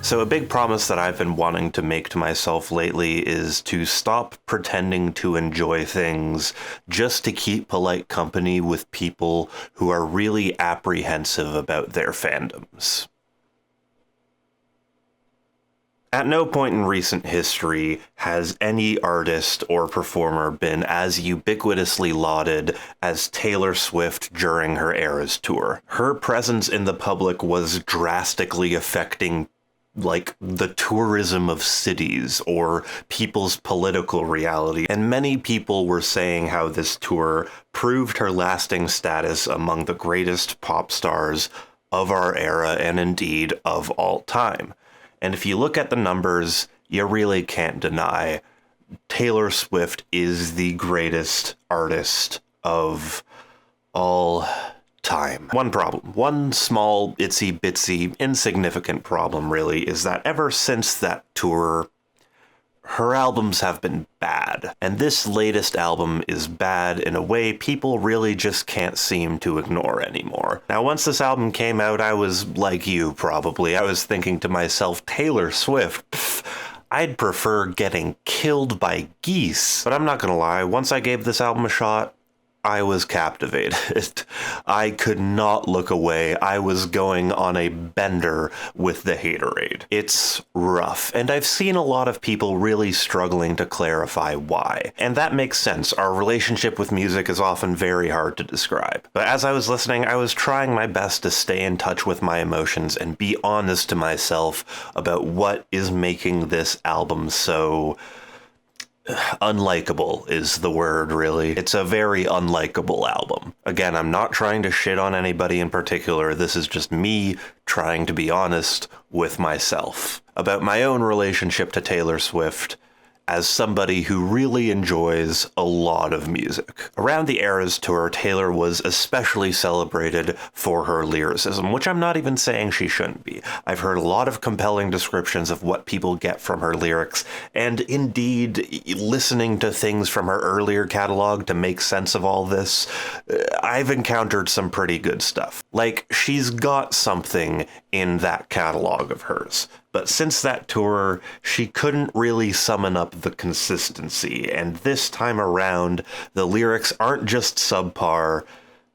So a big promise that I've been wanting to make to myself lately is to stop pretending to enjoy things just to keep polite company with people who are really apprehensive about their fandoms. At no point in recent history has any artist or performer been as ubiquitously lauded as Taylor Swift during her Eras tour. Her presence in the public was drastically affecting the tourism of cities or people's political reality. And many people were saying how this tour proved her lasting status among the greatest pop stars of our era and indeed of all time. And if you look at the numbers, you really can't deny Taylor Swift is the greatest artist of all time. One small, itsy bitsy, insignificant problem really is that ever since that tour, her albums have been bad. And this latest album is bad in a way people really just can't seem to ignore anymore. Now, once this album came out, I was like you, probably. I was thinking to myself, Taylor Swift, I'd prefer getting killed by geese. But I'm not gonna lie, once I gave this album a shot, I was captivated. I could not look away. I was going on a bender with the haterade. It's rough, and I've seen a lot of people really struggling to clarify why. And that makes sense. Our relationship with music is often very hard to describe. But as I was listening, I was trying my best to stay in touch with my emotions and be honest to myself about what is making this album so unlikable is the word, really. It's a very unlikable album. Again, I'm not trying to shit on anybody in particular. This is just me trying to be honest with myself about my own relationship to Taylor Swift as somebody who really enjoys a lot of music. Around the Eras tour, Taylor was especially celebrated for her lyricism, which I'm not even saying she shouldn't be. I've heard a lot of compelling descriptions of what people get from her lyrics, and indeed, listening to things from her earlier catalog to make sense of all this, I've encountered some pretty good stuff. Like, she's got something in that catalog of hers. But since that tour, she couldn't really summon up the consistency, and this time around, the lyrics aren't just subpar,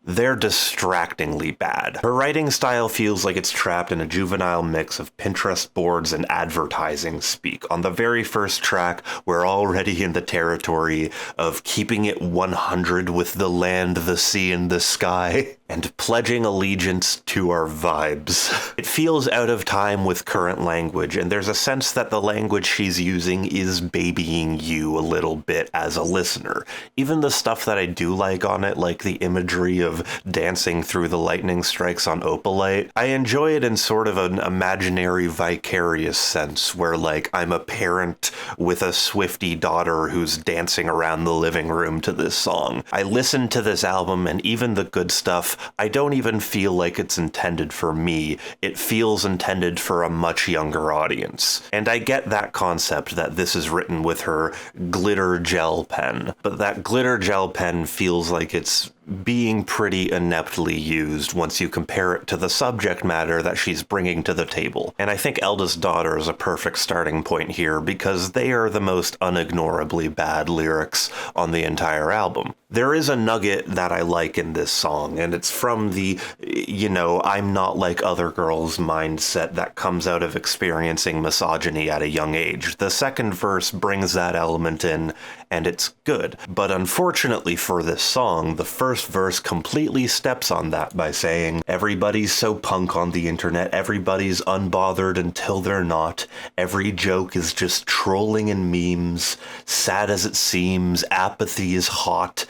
they're distractingly bad. Her writing style feels like it's trapped in a juvenile mix of Pinterest boards and advertising speak. On the very first track, we're already in the territory of keeping it 100 with the land, the sea, and the sky, and pledging allegiance to our vibes. It feels out of time with current language, and there's a sense that the language she's using is babying you a little bit as a listener. Even the stuff that I do like on it, like the imagery of dancing through the lightning strikes on opalite, I enjoy it in sort of an imaginary, vicarious sense, where I'm a parent with a Swiftie daughter who's dancing around the living room to this song. I listen to this album, and even the good stuff, I don't even feel like it's intended for me. It feels intended for a much younger audience. And I get that concept that this is written with her glitter gel pen, but that glitter gel pen feels like it's being pretty ineptly used once you compare it to the subject matter that she's bringing to the table. And I think Eldest Daughter is a perfect starting point here because they are the most unignorably bad lyrics on the entire album. There is a nugget that I like in this song, and it's from the, I'm not like other girls mindset that comes out of experiencing misogyny at a young age. The second verse brings that element in, and it's good. But unfortunately for this song, the first verse completely steps on that by saying, everybody's so punk on the internet, everybody's unbothered until they're not, every joke is just trolling and memes, sad as it seems, apathy is hot,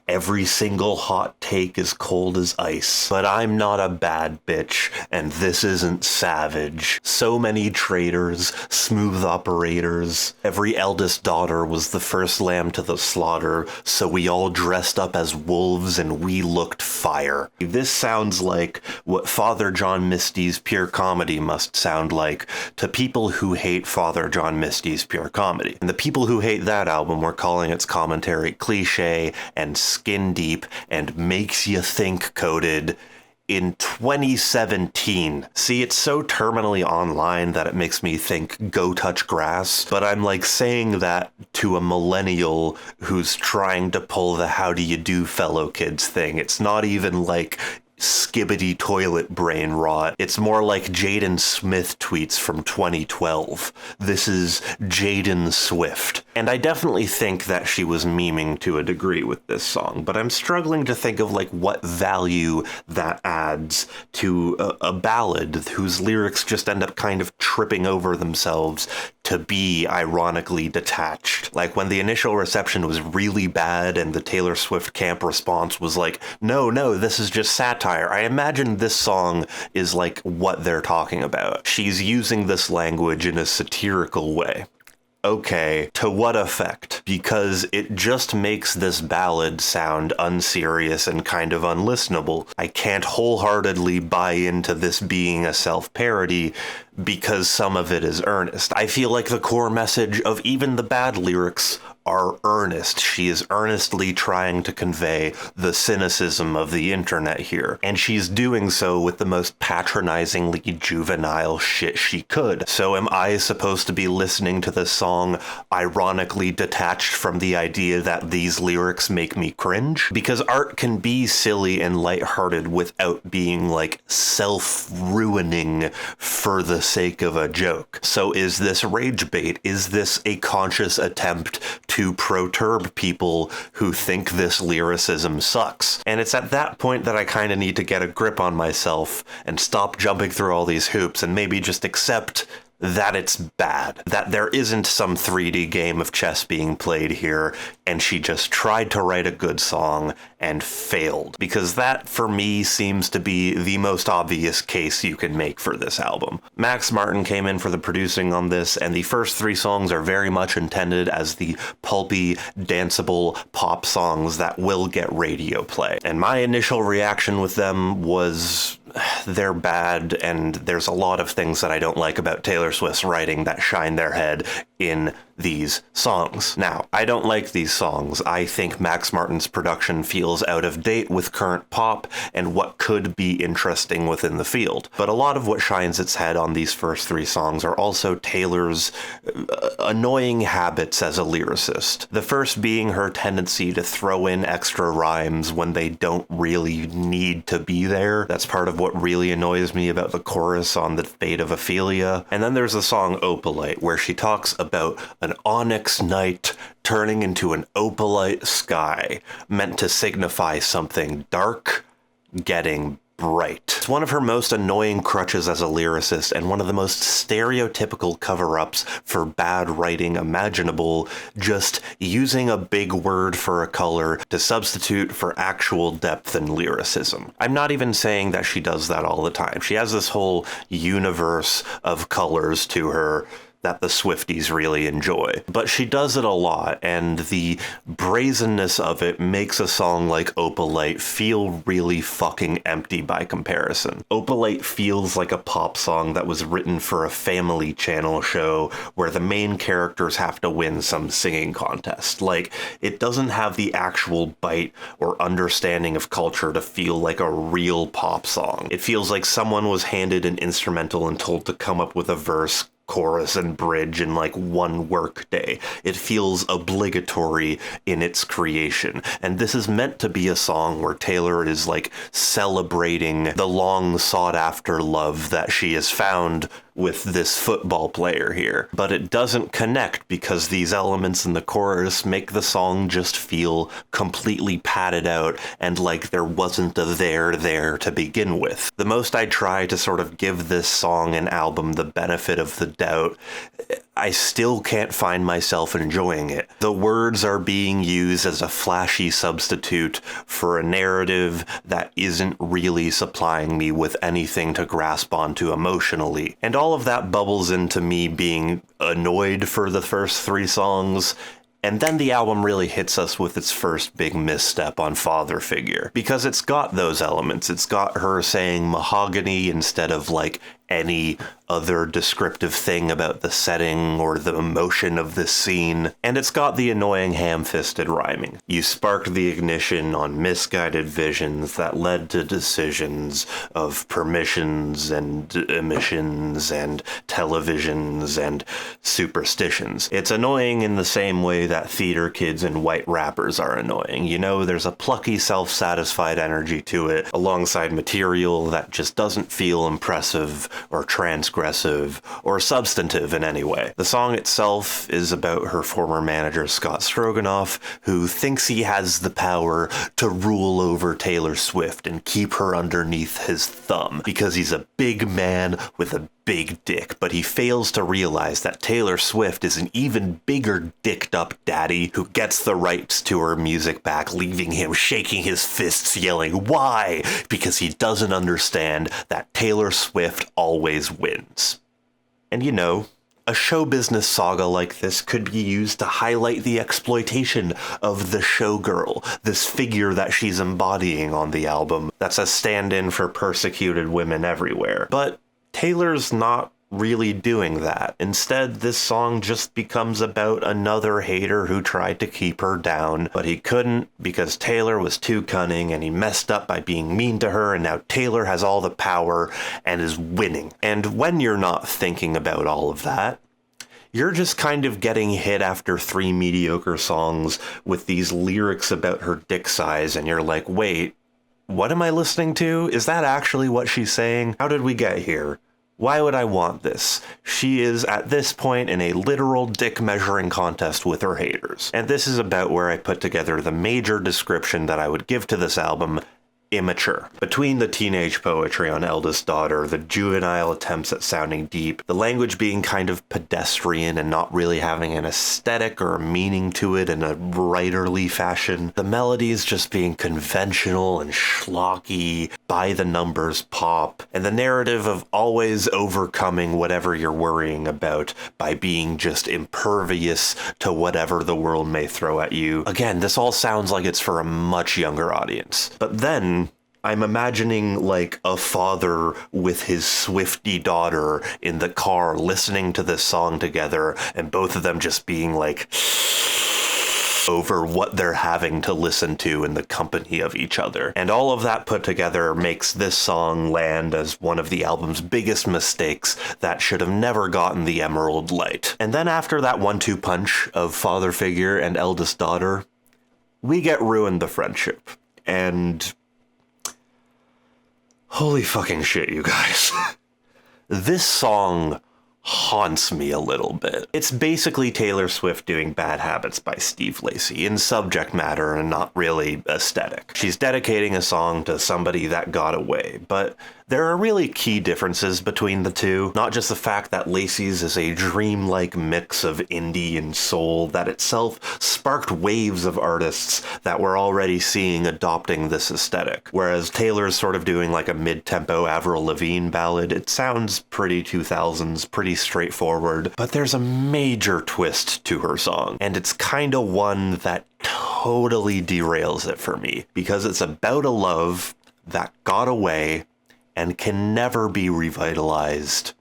every single hot take is cold as ice. But I'm not a bad bitch, and this isn't savage. So many traitors, smooth operators. Every eldest daughter was the first lamb to the slaughter, so we all dressed up as wolves and we looked fire. This sounds like what Father John Misty's Pure Comedy must sound like to people who hate Father John Misty's Pure Comedy. And the people who hate that album were calling its commentary cliche and skin deep and makes you think coded in 2017. See, it's so terminally online that it makes me think go touch grass, but I'm like saying that to a millennial who's trying to pull the how do you do fellow kids thing. It's not even like skibbity toilet brain rot. It's more like Jaden Smith tweets from 2012. This is Jaden Swift. And I definitely think that she was memeing to a degree with this song, but I'm struggling to think of like what value that adds to a ballad whose lyrics just end up kind of tripping over themselves to be ironically detached. Like when the initial reception was really bad and the Taylor Swift camp response was like, no, this is just satire. I imagine this song is like what they're talking about. She's using this language in a satirical way. Okay, to what effect? Because it just makes this ballad sound unserious and kind of unlistenable. I can't wholeheartedly buy into this being a self-parody because some of it is earnest. I feel like the core message of even the bad lyrics are earnest. She is earnestly trying to convey the cynicism of the internet here, and she's doing so with the most patronizingly juvenile shit she could. So am I supposed to be listening to this song ironically detached from the idea that these lyrics make me cringe? Because art can be silly and lighthearted without being like self-ruining for the sake of a joke. So is this rage bait? Is this a conscious attempt to perturb people who think this lyricism sucks? And it's at that point that I kind of need to get a grip on myself and stop jumping through all these hoops and maybe just accept that it's bad, that there isn't some 3D game of chess being played here, and she just tried to write a good song and failed. Because that, for me, seems to be the most obvious case you can make for this album. Max Martin came in for the producing on this, and the first 3 songs are very much intended as the pulpy, danceable pop songs that will get radio play. And my initial reaction with them was, they're bad, and there's a lot of things that I don't like about Taylor Swift's writing that shine their head in these songs. Now, I don't like these songs. I think Max Martin's production feels out of date with current pop and what could be interesting within the field. But a lot of what shines its head on these first 3 songs are also Taylor's annoying habits as a lyricist. The first being her tendency to throw in extra rhymes when they don't really need to be there. That's part of what really annoys me about the chorus on The Fate of Ophelia. And then there's the song Opalite, where she talks about an onyx night turning into an opalite sky, meant to signify something dark getting bright. It's one of her most annoying crutches as a lyricist and one of the most stereotypical cover-ups for bad writing imaginable, just using a big word for a color to substitute for actual depth and lyricism. I'm not even saying that she does that all the time. She has this whole universe of colors to her that the Swifties really enjoy. But she does it a lot, and the brazenness of it makes a song like Opalite feel really fucking empty by comparison. Opalite feels like a pop song that was written for a Family Channel show where the main characters have to win some singing contest. Like, it doesn't have the actual bite or understanding of culture to feel like a real pop song. It feels like someone was handed an instrumental and told to come up with a verse, chorus, and bridge in like one work day. It feels obligatory in its creation. And this is meant to be a song where Taylor is like celebrating the long sought after love that she has found with this football player here. But it doesn't connect because these elements in the chorus make the song just feel completely padded out and like there wasn't a there to begin with. The most I try to sort of give this song and album the benefit of the doubt, I still can't find myself enjoying it. The words are being used as a flashy substitute for a narrative that isn't really supplying me with anything to grasp onto emotionally. And all of that bubbles into me being annoyed for the first 3 songs. And then the album really hits us with its first big misstep on father figure. Because it's got those elements. It's got her saying mahogany instead of like any other descriptive thing about the setting or the emotion of this scene. And it's got the annoying ham-fisted rhyming. You sparked the ignition on misguided visions that led to decisions of permissions and emissions and televisions and superstitions. It's annoying in the same way that theater kids and white rappers are annoying. You know, there's a plucky, self-satisfied energy to it, alongside material that just doesn't feel impressive or transgressive or substantive in any way. The song itself is about her former manager, Scott Stroganoff, who thinks he has the power to rule over Taylor Swift and keep her underneath his thumb because he's a big man with a big dick, but he fails to realize that Taylor Swift is an even bigger dicked up daddy who gets the rights to her music back, leaving him shaking his fists yelling, "Why?" because he doesn't understand that Taylor Swift always wins. And you know, a show business saga like this could be used to highlight the exploitation of the showgirl, this figure that she's embodying on the album that's a stand-in for persecuted women everywhere. But Taylor's not really doing that. Instead, this song just becomes about another hater who tried to keep her down, but he couldn't because Taylor was too cunning and he messed up by being mean to her, and now Taylor has all the power and is winning. And when you're not thinking about all of that, you're just kind of getting hit after 3 mediocre songs with these lyrics about her dick size, and you're like, wait, what am I listening to? Is that actually what she's saying? How did we get here? Why would I want this? She is, at this point, in a literal dick measuring contest with her haters. And this is about where I put together the major description that I would give to this album: immature. Between the teenage poetry on Eldest Daughter, the juvenile attempts at sounding deep, the language being kind of pedestrian and not really having an aesthetic or a meaning to it in a writerly fashion, the melodies just being conventional and schlocky, by the numbers pop, and the narrative of always overcoming whatever you're worrying about by being just impervious to whatever the world may throw at you. Again, this all sounds like it's for a much younger audience. But then I'm imagining like a father with his Swiftie daughter in the car listening to this song together, and both of them just being like over what they're having to listen to in the company of each other. And all of that put together makes this song land as one of the album's biggest mistakes that should have never gotten the Emerald Light. And then after that 1-2 punch of father figure and eldest daughter, we get Ruin the Friendship. And holy fucking shit, you guys. This song haunts me a little bit. It's basically Taylor Swift doing Bad Habits by Steve Lacy in subject matter and not really aesthetic. She's dedicating a song to somebody that got away, but there are really key differences between the two. Not just the fact that Lacy's is a dreamlike mix of indie and soul that itself sparked waves of artists that were already seeing adopting this aesthetic. Whereas Taylor's sort of doing like a mid-tempo Avril Lavigne ballad. It sounds pretty 2000s, pretty straightforward, but there's a major twist to her song, and it's kinda one that totally derails it for me, because it's about a love that got away and can never be revitalized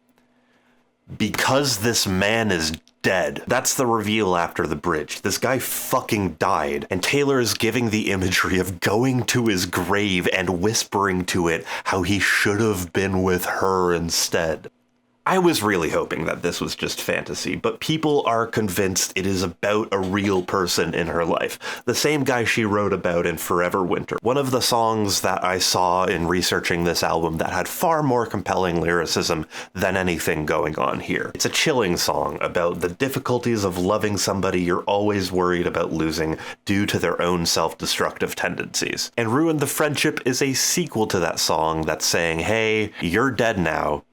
because this man is dead. That's the reveal after the bridge. This guy fucking died, and Taylor is giving the imagery of going to his grave and whispering to it how he should have been with her instead. I was really hoping that this was just fantasy, but people are convinced it is about a real person in her life. The same guy she wrote about in Forever Winter. One of the songs that I saw in researching this album that had far more compelling lyricism than anything going on here. It's a chilling song about the difficulties of loving somebody you're always worried about losing due to their own self-destructive tendencies. And Ruin the Friendship is a sequel to that song that's saying, hey, you're dead now,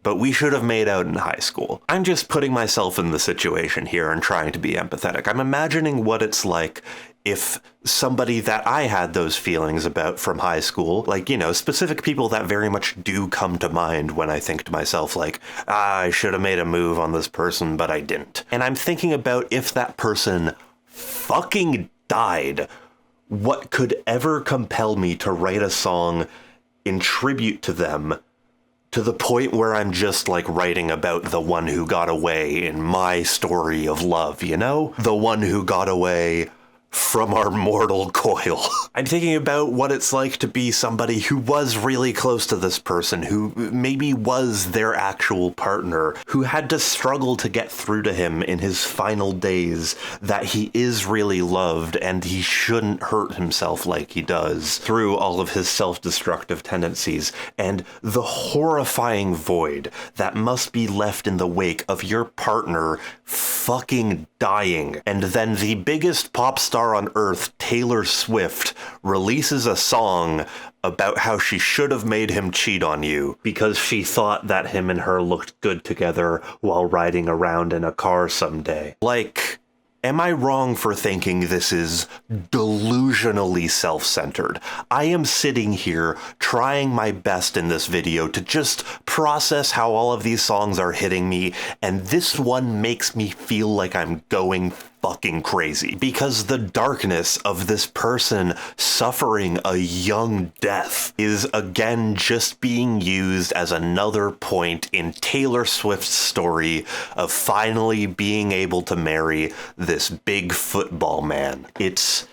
but we should have made out in high school. I'm just putting myself in the situation here and trying to be empathetic. I'm imagining what it's like if somebody that I had those feelings about from high school, like, you know, specific people that very much do come to mind when I think to myself, like, I should have made a move on this person, but I didn't. And I'm thinking about if that person fucking died, what could ever compel me to write a song in tribute to them to the point where I'm just like writing about the one who got away in my story of love, you know? The one who got away from our mortal coil. I'm thinking about what it's like to be somebody who was really close to this person, who maybe was their actual partner, who had to struggle to get through to him in his final days that he is really loved and he shouldn't hurt himself like he does through all of his self-destructive tendencies, and the horrifying void that must be left in the wake of your partner fucking dying. And then the biggest pop star on earth, Taylor Swift, releases a song about how she should have made him cheat on you because she thought that him and her looked good together while riding around in a car someday. Like, am I wrong for thinking this is delusionally self-centered? I am sitting here trying my best in this video to just process how all of these songs are hitting me, and this one makes me feel like I'm going fucking crazy. Because the darkness of this person suffering a young death is again just being used as another point in Taylor Swift's story of finally being able to marry this big football man. It's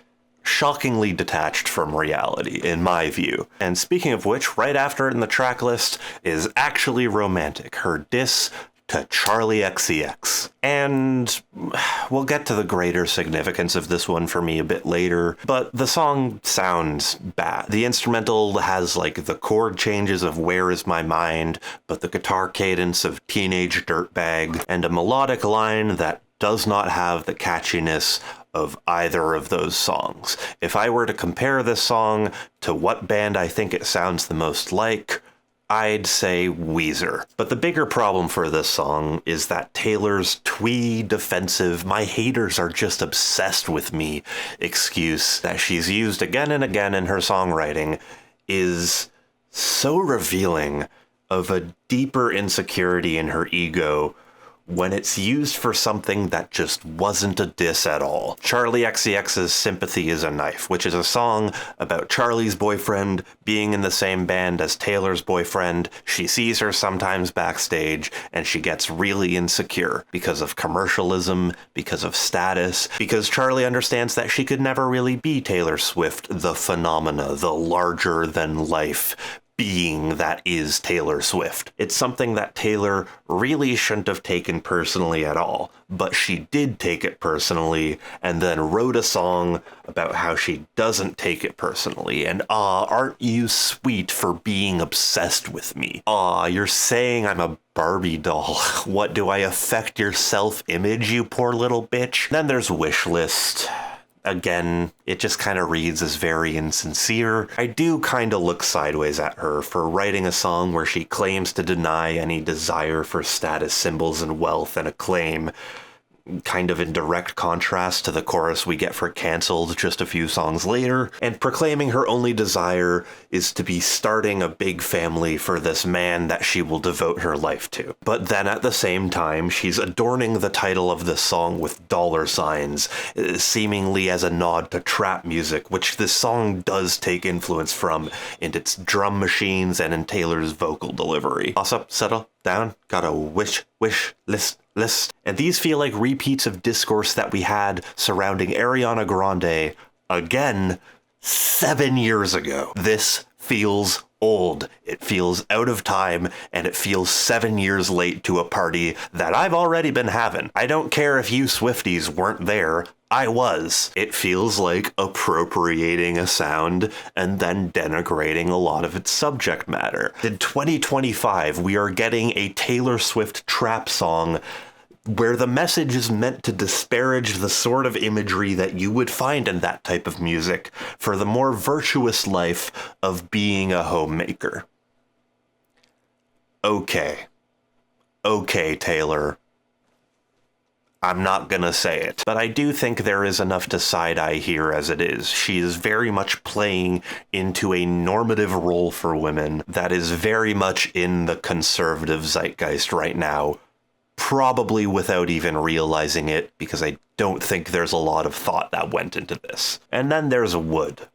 shockingly detached from reality, in my view. And speaking of which, right after it in the track list is Actually Romantic, her diss to Charlie XCX. And we'll get to the greater significance of this one for me a bit later, but the song sounds bad. The instrumental has like the chord changes of Where Is My Mind, but the guitar cadence of Teenage Dirtbag, and a melodic line that does not have the catchiness of either of those songs. If I were to compare this song to what band I think it sounds the most like, I'd say Weezer. But the bigger problem for this song is that Taylor's twee, defensive, my haters are just obsessed with me excuse that she's used again and again in her songwriting is so revealing of a deeper insecurity in her ego when it's used for something that just wasn't a diss at all. Charlie XCX's Sympathy is a Knife, which is a song about Charlie's boyfriend being in the same band as Taylor's boyfriend. She sees her sometimes backstage, and she gets really insecure because of commercialism, because of status, because Charlie understands that she could never really be Taylor Swift, the phenomena, the larger-than-life being that is Taylor Swift. It's something that Taylor really shouldn't have taken personally at all, but she did take it personally and then wrote a song about how she doesn't take it personally. And aren't you sweet for being obsessed with me? You're saying I'm a Barbie doll. What, do I affect your self-image, you poor little bitch? Then there's Wishlist. Again, it just kind of reads as very insincere. I do kind of look sideways at her for writing a song where she claims to deny any desire for status symbols and wealth and acclaim, kind of in direct contrast to the chorus we get for Cancelled just a few songs later, and proclaiming her only desire is to be starting a big family for this man that she will devote her life to. But then at the same time, she's adorning the title of this song with dollar signs, seemingly as a nod to trap music, which this song does take influence from in its drum machines and in Taylor's vocal delivery. Also, settle down, got a wish list. And these feel like repeats of discourse that we had surrounding Ariana Grande, again, 7 years ago. This feels old, it feels out of time, and it feels 7 years late to a party that I've already been having. I don't care if you Swifties weren't there, I was. It feels like appropriating a sound and then denigrating a lot of its subject matter. In 2025, we are getting a Taylor Swift trap song where the message is meant to disparage the sort of imagery that you would find in that type of music for the more virtuous life of being a homemaker. Okay, Taylor. I'm not gonna say it, but I do think there is enough to side-eye here as it is. She is very much playing into a normative role for women that is very much in the conservative zeitgeist right now, probably without even realizing it, because I don't think there's a lot of thought that went into this. And then there's Wood.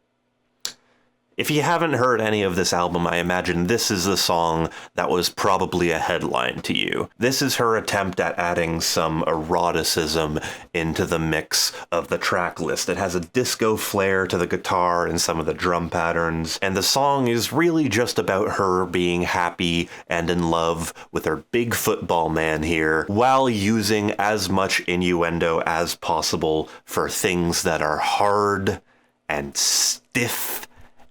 If you haven't heard any of this album, I imagine this is the song that was probably a headline to you. This is her attempt at adding some eroticism into the mix of the track list. It has a disco flair to the guitar and some of the drum patterns, and the song is really just about her being happy and in love with her big football man here, while using as much innuendo as possible for things that are hard and stiff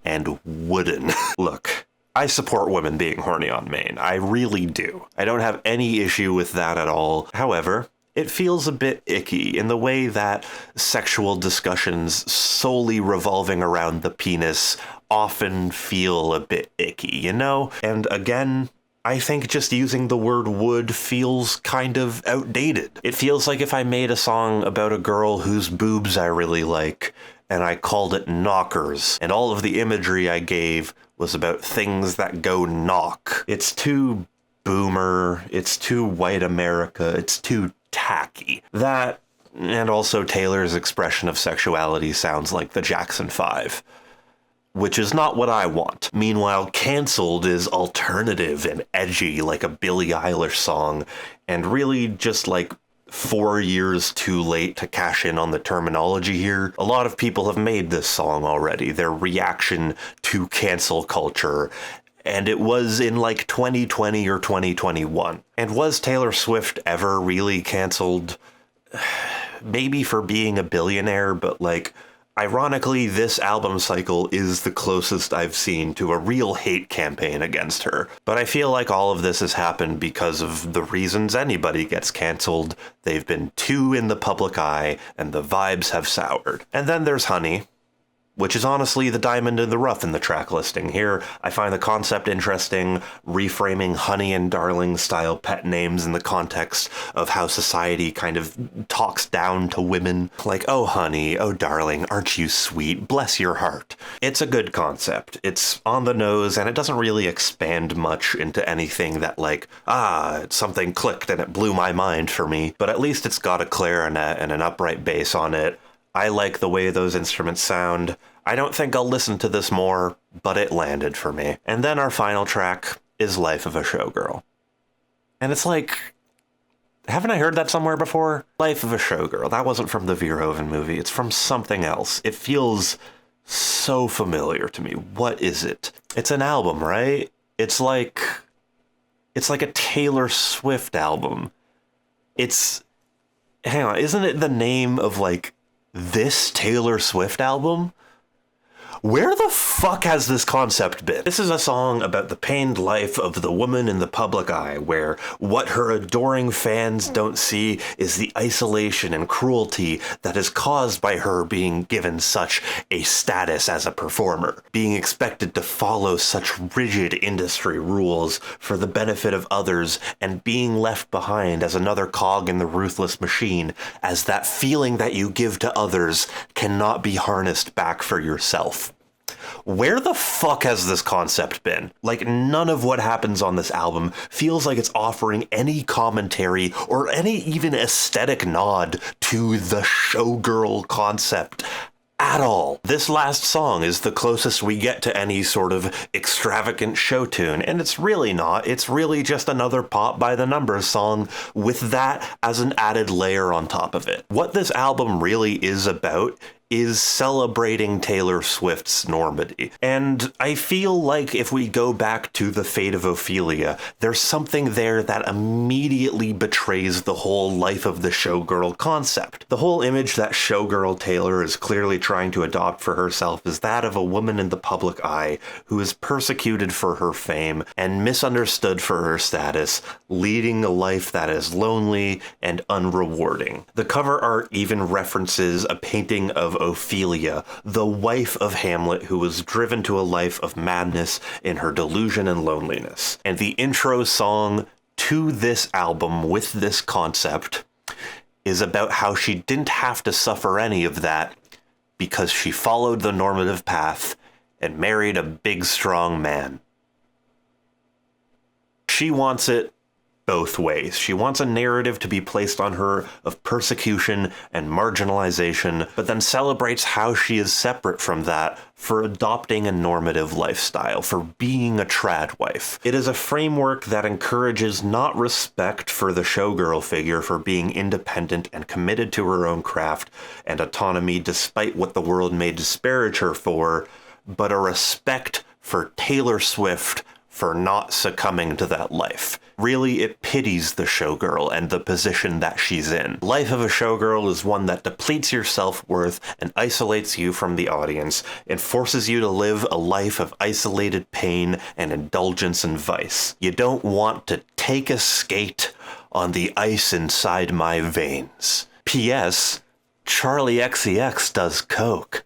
and wooden. Look, I support women being horny on main. I really do. I don't have any issue with that at all. However, it feels a bit icky in the way that sexual discussions solely revolving around the penis often feel a bit icky, you know? And again, I think just using the word wood feels kind of outdated. It feels like if I made a song about a girl whose boobs I really like, and I called it Knockers, and all of the imagery I gave was about things that go knock. It's too boomer, it's too white America, it's too tacky. That, and also Taylor's expression of sexuality sounds like the Jackson 5. Which is not what I want. Meanwhile, Cancelled is alternative and edgy like a Billie Eilish song, and really just like 4 years too late to cash in on the terminology here. A lot of people have made this song already, their reaction to cancel culture, and it was in like 2020 or 2021. And was Taylor Swift ever really canceled? Maybe for being a billionaire, but like, ironically, this album cycle is the closest I've seen to a real hate campaign against her. But I feel like all of this has happened because of the reasons anybody gets cancelled. They've been too in the public eye, and the vibes have soured. And then there's Honey, which is honestly the diamond in the rough in the track listing. Here, I find the concept interesting, reframing Honey and Darling style pet names in the context of how society kind of talks down to women. Like, oh honey, oh darling, aren't you sweet, bless your heart. It's a good concept. It's on the nose, and it doesn't really expand much into anything that like, something clicked and it blew my mind for me. But at least it's got a clarinet and an upright bass on it. I like the way those instruments sound. I don't think I'll listen to this more, but it landed for me. And then our final track is Life of a Showgirl. And it's like, haven't I heard that somewhere before? Life of a Showgirl. That wasn't from the Verhoeven movie. It's from something else. It feels so familiar to me. What is it? It's an album, right? It's like a Taylor Swift album. Hang on, isn't it the name of like this Taylor Swift album? Where the fuck has this concept been? This is a song about the pained life of the woman in the public eye, where what her adoring fans don't see is the isolation and cruelty that is caused by her being given such a status as a performer, being expected to follow such rigid industry rules for the benefit of others, and being left behind as another cog in the ruthless machine, as that feeling that you give to others cannot be harnessed back for yourself. Where the fuck has this concept been? Like, none of what happens on this album feels like it's offering any commentary or any even aesthetic nod to the showgirl concept at all. This last song is the closest we get to any sort of extravagant show tune, and it's really not. It's really just another pop by the numbers song with that as an added layer on top of it. What this album really is about is celebrating Taylor Swift's Normandy. And I feel like if we go back to The Fate of Ophelia, there's something there that immediately betrays the whole life of the showgirl concept. The whole image that showgirl Taylor is clearly trying to adopt for herself is that of a woman in the public eye who is persecuted for her fame and misunderstood for her status, leading a life that is lonely and unrewarding. The cover art even references a painting of Ophelia, the wife of Hamlet, who was driven to a life of madness in her delusion and loneliness. And the intro song to this album with this concept is about how she didn't have to suffer any of that because she followed the normative path and married a big, strong man. She wants it, both ways. She wants a narrative to be placed on her of persecution and marginalization, but then celebrates how she is separate from that for adopting a normative lifestyle, for being a trad wife. It is a framework that encourages not respect for the showgirl figure for being independent and committed to her own craft and autonomy despite what the world may disparage her for, but a respect for Taylor Swift for not succumbing to that life. Really, it pities the showgirl and the position that she's in. Life of a showgirl is one that depletes your self-worth and isolates you from the audience and forces you to live a life of isolated pain and indulgence and vice. You don't want to take a skate on the ice inside my veins. P.S. Charlie XCX does coke.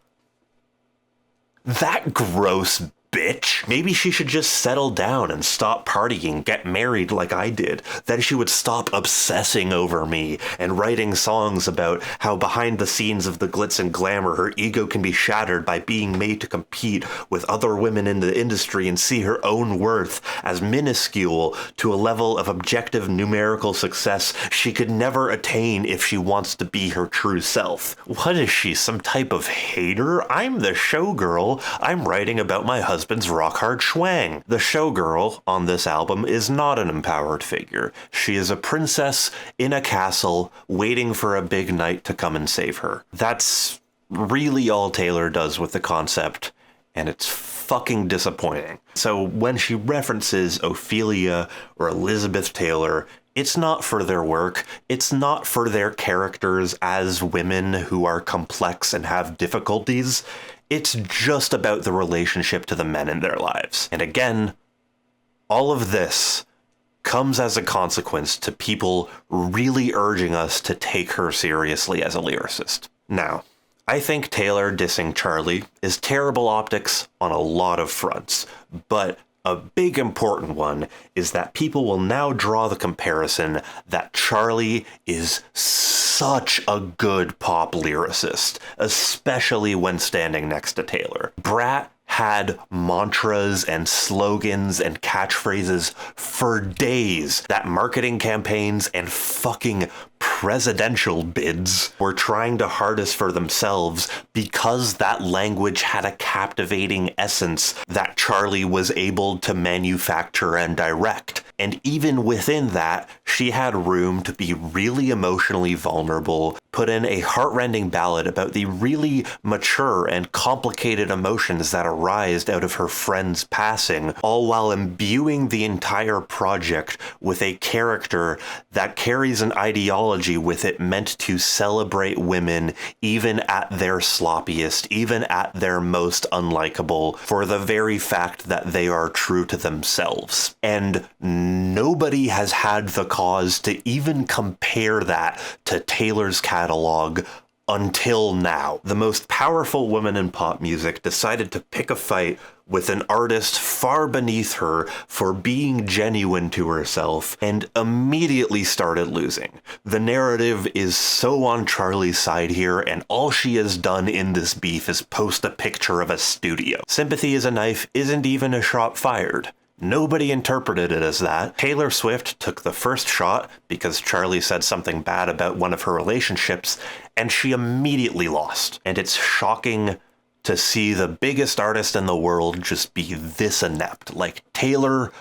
That gross bitch. Maybe she should just settle down and stop partying, get married like I did. Then she would stop obsessing over me and writing songs about how behind the scenes of the glitz and glamour, her ego can be shattered by being made to compete with other women in the industry and see her own worth as minuscule to a level of objective numerical success she could never attain if she wants to be her true self. What is she, some type of hater? I'm the showgirl. I'm writing about my husband's rock hard schwang. The showgirl on this album is not an empowered figure. She is a princess in a castle waiting for a big knight to come and save her. That's really all Taylor does with the concept, and it's fucking disappointing. So when she references Ophelia or Elizabeth Taylor, it's not for their work. It's not for their characters as women who are complex and have difficulties. It's just about the relationship to the men in their lives. And again, all of this comes as a consequence to people really urging us to take her seriously as a lyricist. Now, I think Taylor dissing Charlie is terrible optics on a lot of fronts, but a big important one is that people will now draw the comparison that Charlie is such a good pop lyricist, especially when standing next to Taylor. Brat had mantras and slogans and catchphrases for days that marketing campaigns and fucking presidential bids were trying to harness for themselves because that language had a captivating essence that Charlie was able to manufacture and direct. And even within that, she had room to be really emotionally vulnerable, put in a heartrending ballad about the really mature and complicated emotions that arised out of her friend's passing, all while imbuing the entire project with a character that carries an ideology with it meant to celebrate women even at their sloppiest, even at their most unlikable, for the very fact that they are true to themselves. And nobody has had the cause to even compare that to Taylor's catalog until now. The most powerful woman in pop music decided to pick a fight with an artist far beneath her for being genuine to herself and immediately started losing. The narrative is so on Charlie's side here, and all she has done in this beef is post a picture of a studio. Sympathy is a knife isn't even a shot fired. Nobody interpreted it as that. Taylor Swift took the first shot because Charlie said something bad about one of her relationships, and she immediately lost. And it's shocking to see the biggest artist in the world just be this inept. Like, Taylor,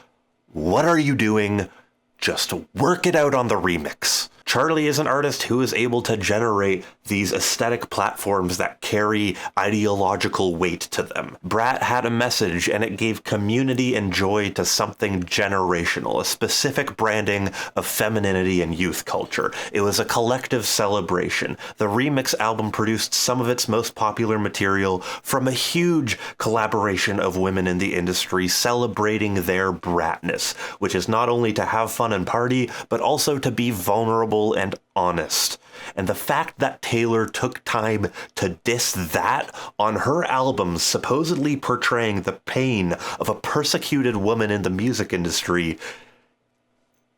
what are you doing? Just work it out on the remix. Charlie is an artist who is able to generate these aesthetic platforms that carry ideological weight to them. Brat had a message, and it gave community and joy to something generational, a specific branding of femininity and youth culture. It was a collective celebration. The remix album produced some of its most popular material from a huge collaboration of women in the industry celebrating their bratness, which is not only to have fun and party, but also to be vulnerable and honest. And the fact that Taylor took time to diss that on her album supposedly portraying the pain of a persecuted woman in the music industry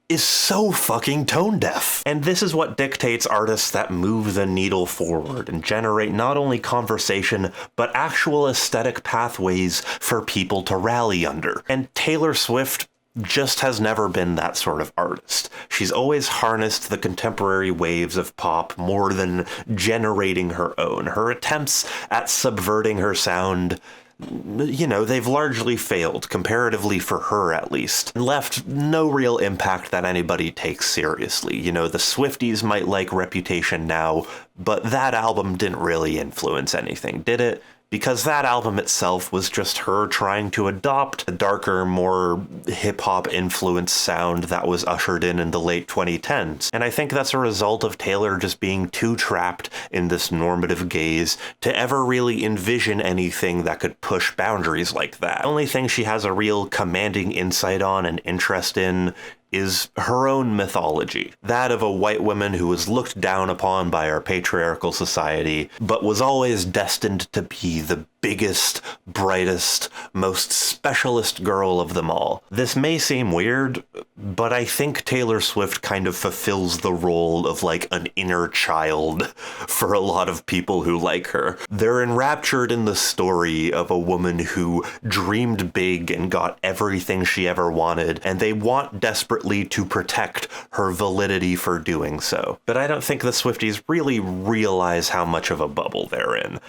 is so fucking tone deaf. And this is what dictates artists that move the needle forward and generate not only conversation, but actual aesthetic pathways for people to rally under. And Taylor Swift just has never been that sort of artist. She's always harnessed the contemporary waves of pop more than generating her own. Her attempts at subverting her sound, they've largely failed, comparatively for her at least, and left no real impact that anybody takes seriously. The Swifties might like Reputation now, but that album didn't really influence anything, did it? Because that album itself was just her trying to adopt a darker, more hip-hop influenced sound that was ushered in the late 2010s. And I think that's a result of Taylor just being too trapped in this normative gaze to ever really envision anything that could push boundaries like that. The only thing she has a real commanding insight on and interest in is her own mythology, that of a white woman who was looked down upon by our patriarchal society, but was always destined to be the biggest, brightest, most specialist girl of them all. This may seem weird, but I think Taylor Swift kind of fulfills the role of like an inner child for a lot of people who like her. They're enraptured in the story of a woman who dreamed big and got everything she ever wanted, and they want desperately to protect her validity for doing so. But I don't think the Swifties really realize how much of a bubble they're in.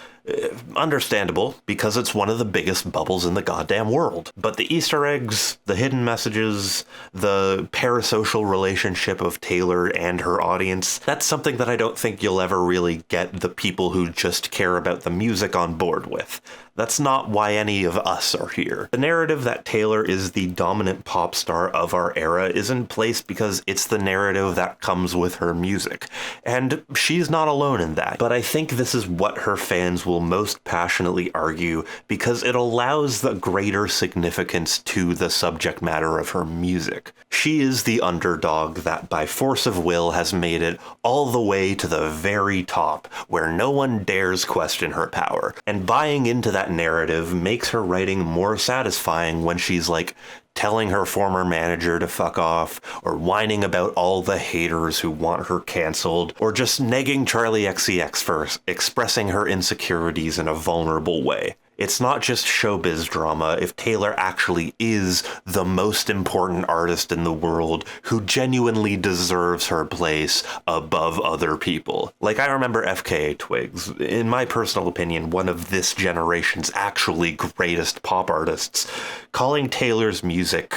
Understandable, because it's one of the biggest bubbles in the goddamn world. But the Easter eggs, the hidden messages, the parasocial relationship of Taylor and her audience, that's something that I don't think you'll ever really get the people who just care about the music on board with. That's not why any of us are here. The narrative that Taylor is the dominant pop star of our era is in place because it's the narrative that comes with her music. And she's not alone in that. But I think this is what her fans will most passionately argue because it allows the greater significance to the subject matter of her music. She is the underdog that by force of will has made it all the way to the very top where no one dares question her power. And buying into that narrative makes her writing more satisfying when she's like telling her former manager to fuck off, or whining about all the haters who want her canceled, or just negging Charlie XCX for expressing her insecurities in a vulnerable way. It's not just showbiz drama if Taylor actually is the most important artist in the world who genuinely deserves her place above other people. Like, I remember FKA Twigs, in my personal opinion, one of this generation's actually greatest pop artists, calling Taylor's music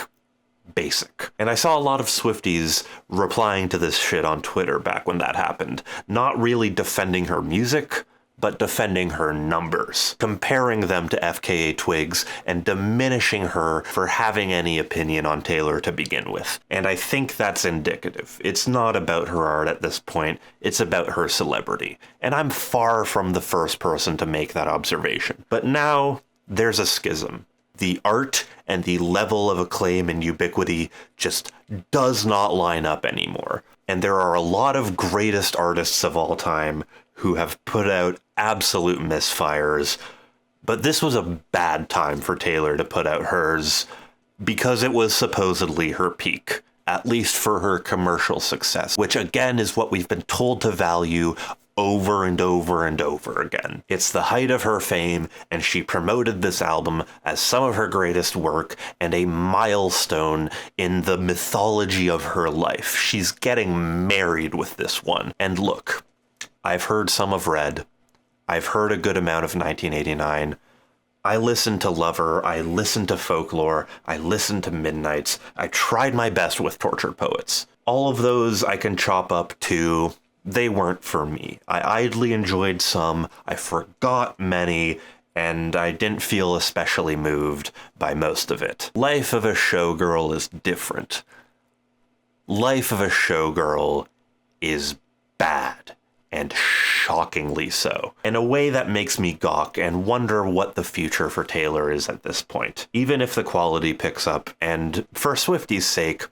basic. And I saw a lot of Swifties replying to this shit on Twitter back when that happened, not really defending her music, but defending her numbers, comparing them to FKA Twigs and diminishing her for having any opinion on Taylor to begin with. And I think that's indicative. It's not about her art at this point, it's about her celebrity. And I'm far from the first person to make that observation. But now there's a schism. The art and the level of acclaim and ubiquity just does not line up anymore. And there are a lot of greatest artists of all time who have put out absolute misfires, but this was a bad time for Taylor to put out hers because it was supposedly her peak, at least for her commercial success, which again is what we've been told to value over and over and over again. It's the height of her fame, and she promoted this album as some of her greatest work and a milestone in the mythology of her life. She's getting married with this one. And look, I've heard some of Red. I've heard a good amount of 1989. I listened to Lover. I listened to Folklore. I listened to Midnights. I tried my best with Tortured Poets. All of those I can chop up to, they weren't for me. I idly enjoyed some. I forgot many. And I didn't feel especially moved by most of it. Life of a Showgirl is different. Life of a Showgirl is bad. And shockingly so, in a way that makes me gawk and wonder what the future for Taylor is at this point. Even if the quality picks up, and for Swifties' sake,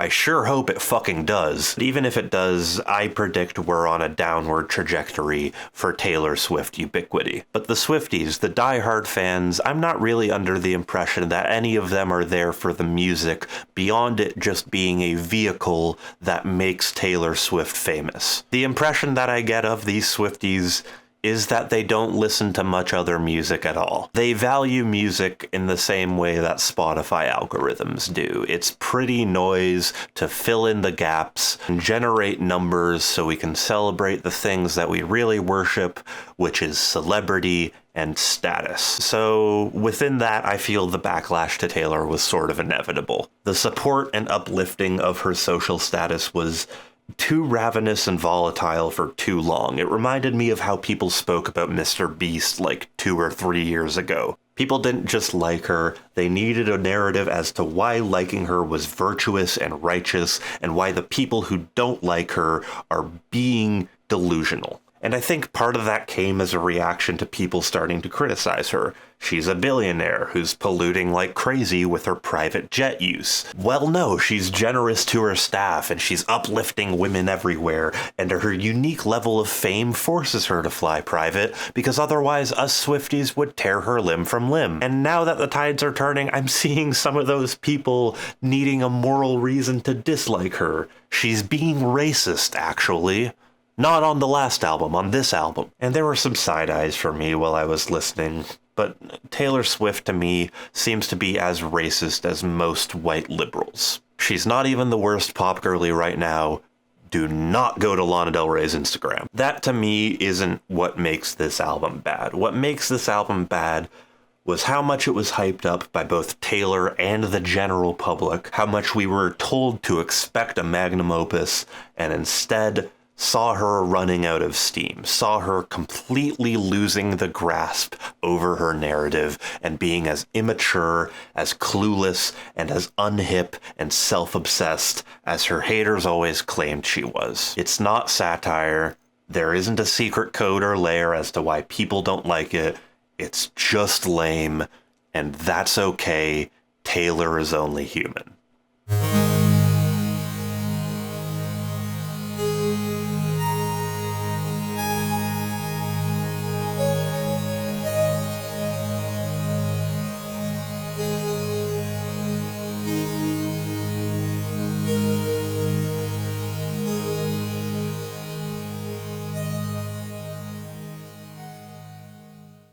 I sure hope it fucking does. But even if it does, I predict we're on a downward trajectory for Taylor Swift ubiquity. But the Swifties, the diehard fans, I'm not really under the impression that any of them are there for the music beyond it just being a vehicle that makes Taylor Swift famous. The impression that I get of these Swifties is that they don't listen to much other music at all. They value music in the same way that Spotify algorithms do. It's pretty noise to fill in the gaps and generate numbers so we can celebrate the things that we really worship, which is celebrity and status. So within that, I feel the backlash to Taylor was sort of inevitable. The support and uplifting of her social status was too ravenous and volatile for too long. It reminded me of how people spoke about Mr. Beast like 2 or 3 years ago. People didn't just like her, they needed a narrative as to why liking her was virtuous and righteous, and why the people who don't like her are being delusional. And I think part of that came as a reaction to people starting to criticize her. She's a billionaire who's polluting like crazy with her private jet use. Well, no, she's generous to her staff and she's uplifting women everywhere, and her unique level of fame forces her to fly private because otherwise us Swifties would tear her limb from limb. And now that the tides are turning, I'm seeing some of those people needing a moral reason to dislike her. She's being racist, actually. Not on the last album, on this album. And there were some side eyes for me while I was listening, but Taylor Swift to me seems to be as racist as most white liberals. She's not even the worst pop girly right now. Do not go to Lana Del Rey's Instagram. That to me isn't what makes this album bad. What makes this album bad was how much it was hyped up by both Taylor and the general public, how much we were told to expect a magnum opus, and instead saw her running out of steam, saw her completely losing the grasp over her narrative and being as immature, as clueless, and as unhip and self-obsessed as her haters always claimed she was. It's not satire. There isn't a secret code or layer as to why people don't like it. It's just lame, and that's okay. Taylor is only human.